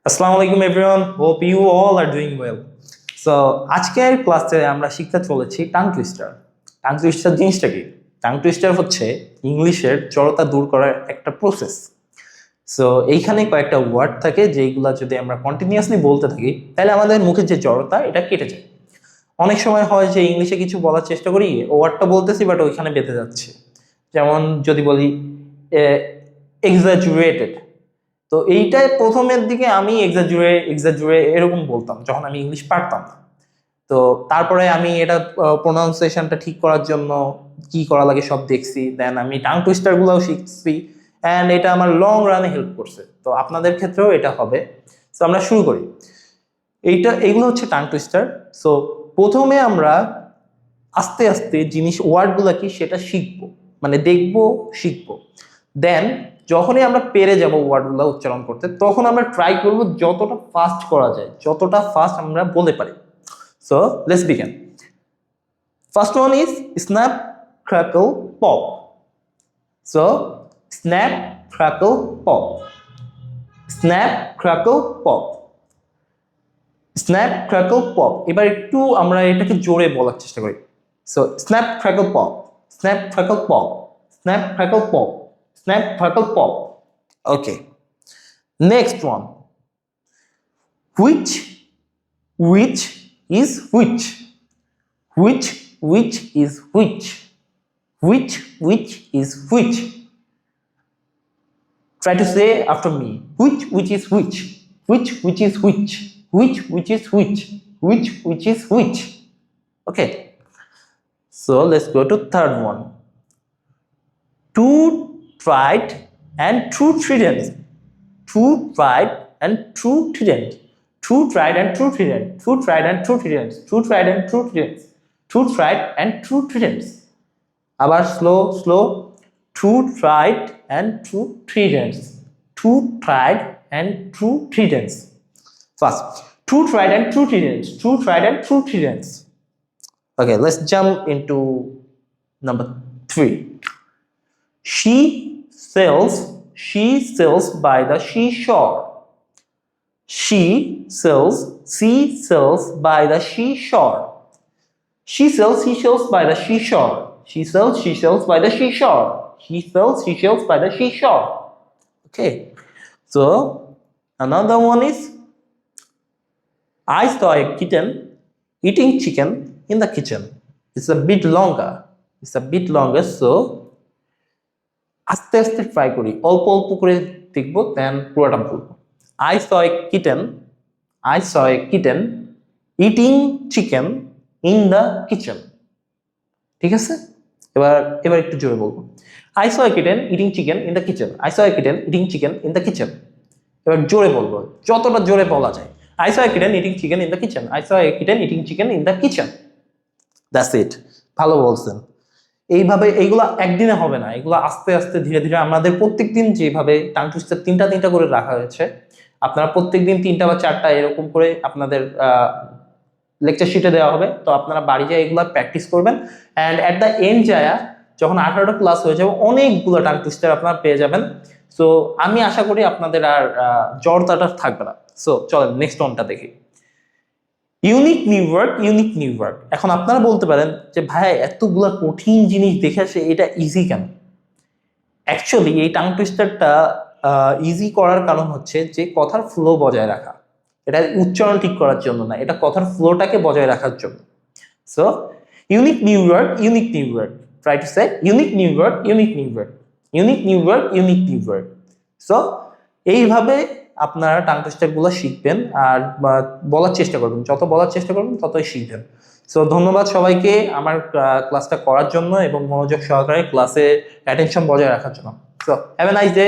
আসসালামু আলাইকুম everyone, hope you all are doing well. So আজকের ক্লাসে আমরা শিখতে চলেছি টাং টুইস্টার। টাং টুইস্টার জিনিসটা কি? টাং টুইস্টার হচ্ছে ইংলিশের জড়তা দূর করার একটা প্রসেস। সো এইখানে কয়েকটা ওয়ার্ড থাকে যেগুলো যদি আমরা কন্টিনিউয়াসলি বলতে থাকি তাহলে আমাদের মুখের যে জড়তা এটা কেটে যায়। অনেক সময় হয় যে ইংলিশে কিছু বলার চেষ্টা করি, ওয়ার্ডটা বলতেছি বাট ওইখানে বেঁধে যাচ্ছে। যেমন যদি বলি এক্সাজুরেটেড, তো এইটাই প্রথমের দিকে আমি এক্সাজুরে এরকম বলতাম যখন আমি ইংলিশ পারতাম না। তো তারপরে আমি এটা প্রোনাউন্সিয়েশনটা ঠিক করার জন্য কি করা লাগে সব দেখছি, দেন আমি টাং টুইস্টার গুলোও শিখছি অ্যান্ড এটা আমার লং রানে হেল্প করছে। তো আপনাদের ক্ষেত্রেও এটা হবে। তো আমরা শুরু করি। এইগুলো হচ্ছে টাং টুইস্টার। সো প্রথমে আমরা আস্তে আস্তে ওয়ার্ডগুলো কি সেটা শিখবো, মানে দেখবো, শিখবো। দেন যখনই আমরা পেরে যাব ওয়ার্ডগুলো উচ্চারণ করতে, তখন আমরা ট্রাই করব যতটা ফাস্ট করা যায়, যতটা ফাস্ট আমরা বলতে পারি। So let's begin. First one is snap crackle pop. So snap crackle pop, snap crackle pop, snap crackle pop. এবার একটু আমরা এটাকে জোরে বলার চেষ্টা করি। So snap crackle pop, snap crackle pop, snap crackle pop, snap crackle pop. Okay, next one. Which is which? Which is which? Which is which? Try to say after me. Which is which? Which is which? Which is which? Which is which? Okay, so let's go to third one. Two tried and true trident. Two tried and true trident. Two tried and true trident. Two tried and true trident. Two tried and true trident. Two tried and true trident. আবার slow. Two tried and true trident. Two tried and true trident. Fast. Two tried and true trident. Two tried and true trident. Okay, let's jump into number 3. She sells by the seashore. She sells by the seashore. She sells by the seashore. She sells by the seashore. She sells by the seashore. Okay, so another one is I saw a kitten eating chicken in the kitchen. It's a bit longer. So আস্তে আস্তে try করি, অল্প অল্প করে দেখবো, দেন পুরোটা বলবো। I saw a kitten eating chicken in the kitchen. ঠিক আছে, এবার একটু জোরে বলবো। I saw a kitten eating chicken in the kitchen. I saw a kitten eating chicken in the kitchen. এবার জোরে বলবো, যতটা জোরে বলা যায়। I saw a kitten eating chicken in the kitchen. I saw a kitten eating chicken in the kitchen. That's it. ভালো বলছেন। এইভাবে এইগুলা একদিনে হবে না, এগুলো আস্তে আস্তে ধীরে ধীরে আমাদের প্রত্যেকদিন যেভাবে টাং টুইস্টার তিনটা করে রাখা হয়েছে, আপনারা প্রত্যেকদিন 3টা বা 4টা এরকম করে আপনাদের লেকচার শিটে দেওয়া হবে। তো আপনারা বাড়ি যায় এগুলা প্র্যাকটিস করবেন অ্যান্ড অ্যাট দ্য এন্ড যায় যখন 18টা ক্লাস হয়ে যাবে অনেকগুলো টাং টুইস্টার আপনারা পেয়ে যাবেন। সো আমি আশা করি আপনাদের আর জড়তাটা থাকবে না। সো চলেন নেক্সট ওয়ানটা দেখি। Unique new word. এখন আপনারা বলতে পারেন যে ভাই এতগুলা কঠিন জিনিস দেখে আসে, এটা ইজি কেন? অ্যাকচুয়ালি এই টাং টুইস্টারটা ইজি করার কারণ হচ্ছে যে কথার ফ্লো বজায় রাখা। এটা উচ্চারণ ঠিক করার জন্য না, এটা কথার ফ্লোটাকে বজায় রাখার জন্য। So unique new word. Try to say unique new word. So এইভাবে আপনারা টাং টুইস্টার গুলো শিখবেন আর বলার চেষ্টা করবেন, যত বলার চেষ্টা করবেন ততই শিখবেন। সো ধন্যবাদ সবাইকে আমার ক্লাসটা করার জন্য এবং মনোযোগ সহকারে ক্লাসে অ্যাটেনশন বজায় রাখার জন্য। So have a nice day.